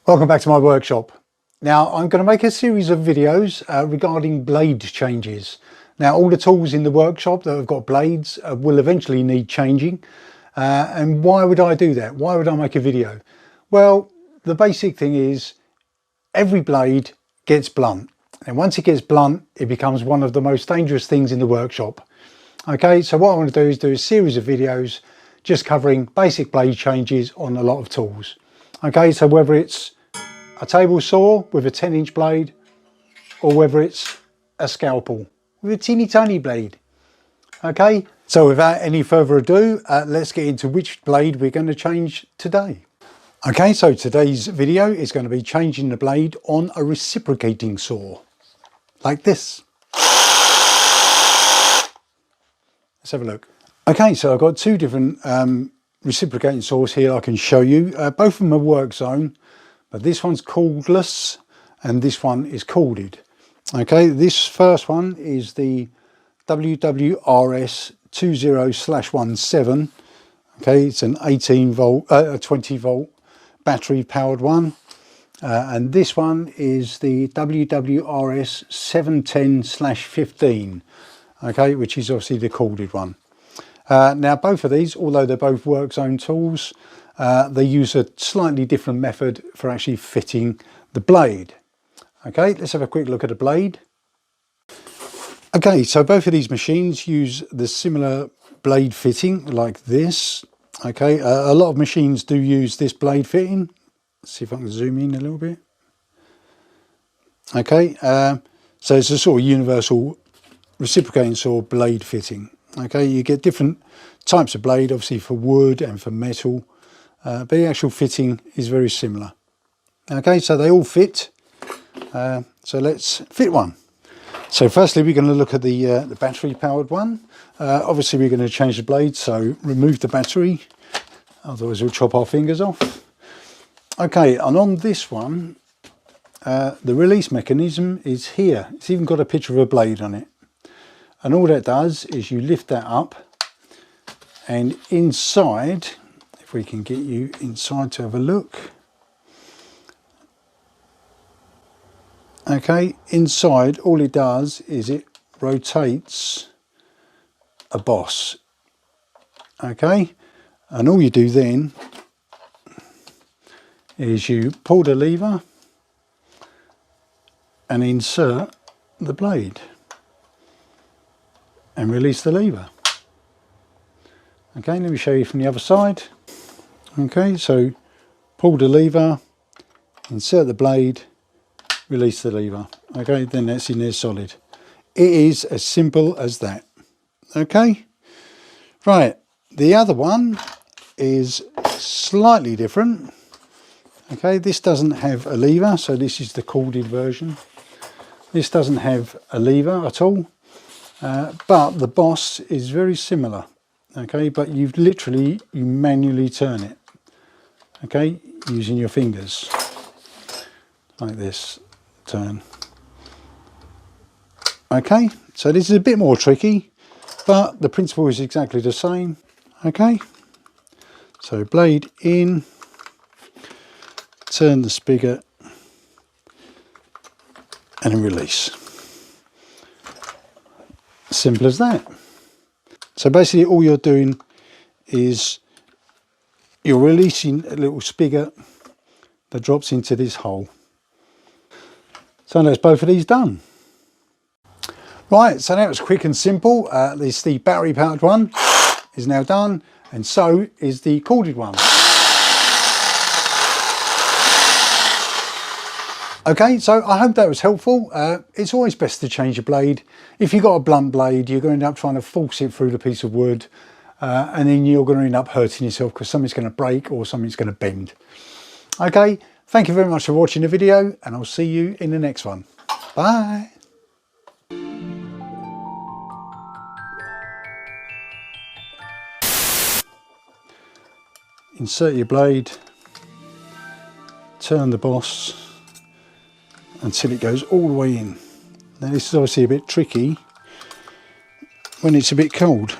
Welcome back to my workshop. Now I'm going to make a series of videos regarding blade changes. Now all the tools in the workshop that have got blades will eventually need changing. And why would I do that? Why would I make a video? Well, the basic thing is every blade gets blunt. And once it gets blunt, it becomes one of the most dangerous things in the workshop. Okay, so what I want to do is do a series of videos just covering basic blade changes on a lot of tools. Okay, so whether it's a table saw with a 10-inch blade or whether it's a scalpel with a teeny tiny blade. Okay, so without any further ado, let's get into which blade we're going to change today. Okay, so today's video is going to be changing the blade on a reciprocating saw, like this. Let's have a look. Okay, so I've got two different reciprocating saws here I can show you. Both of them are WORKZONE, but this one's cordless and this one is corded. Okay, this first one is the WWRS 20/17. Okay, it's an 20 volt battery powered one. And this one is the WWRS 710/15. Okay, which is obviously the corded one. Now both of these, although they're both WORKZONE tools, they use a slightly different method for actually fitting the blade. Okay, let's have a quick look at the blade. Okay, so both of these machines use the similar blade fitting like this. Okay, a lot of machines do use this blade fitting. Let's see if I can zoom in a little bit. Okay, so it's a sort of universal reciprocating saw blade fitting. Okay, you get different types of blade, obviously for wood and for metal, but the actual fitting is very similar. Okay, so they all fit. So let's fit one. So firstly, we're going to look at the battery powered one. Obviously, we're going to change the blade, so remove the battery, otherwise we'll chop our fingers off. Okay, and on this one, the release mechanism is here. It's even got a picture of a blade on it. And all that does is you lift that up, and inside, if we can get you inside to have a look. Okay, inside all it does is it rotates a boss. Okay, and all you do then is you pull the lever and insert the blade and release the lever. Okay, let me show you from the other side. Okay, so pull the lever, insert the blade, release the lever. Okay, then that's in there solid. It is as simple as that. Okay, right, the other one is slightly different. Okay, this doesn't have a lever, so this is the corded version. This doesn't have a lever at all. But the boss is very similar. Okay, but you manually turn it. Okay, using your fingers like this. Turn. Okay, so this is a bit more tricky, but the principle is exactly the same. Okay, so blade in, turn the spigot, and then release. Simple as that. So basically all you're doing is you're releasing a little spigot that drops into this hole. So that's both of these done. Right, so that was quick and simple. The battery powered one is now done, and so is the corded one. Okay, so I hope that was helpful. It's always best to change a blade. If you've got a blunt blade, you're going to end up trying to force it through the piece of wood, and then you're going to end up hurting yourself because something's going to break or something's going to bend. Okay, thank you very much for watching the video, and I'll see you in the next one. Bye. Insert your blade, turn the boss until it goes all the way in. Now this is obviously a bit tricky when it's a bit cold.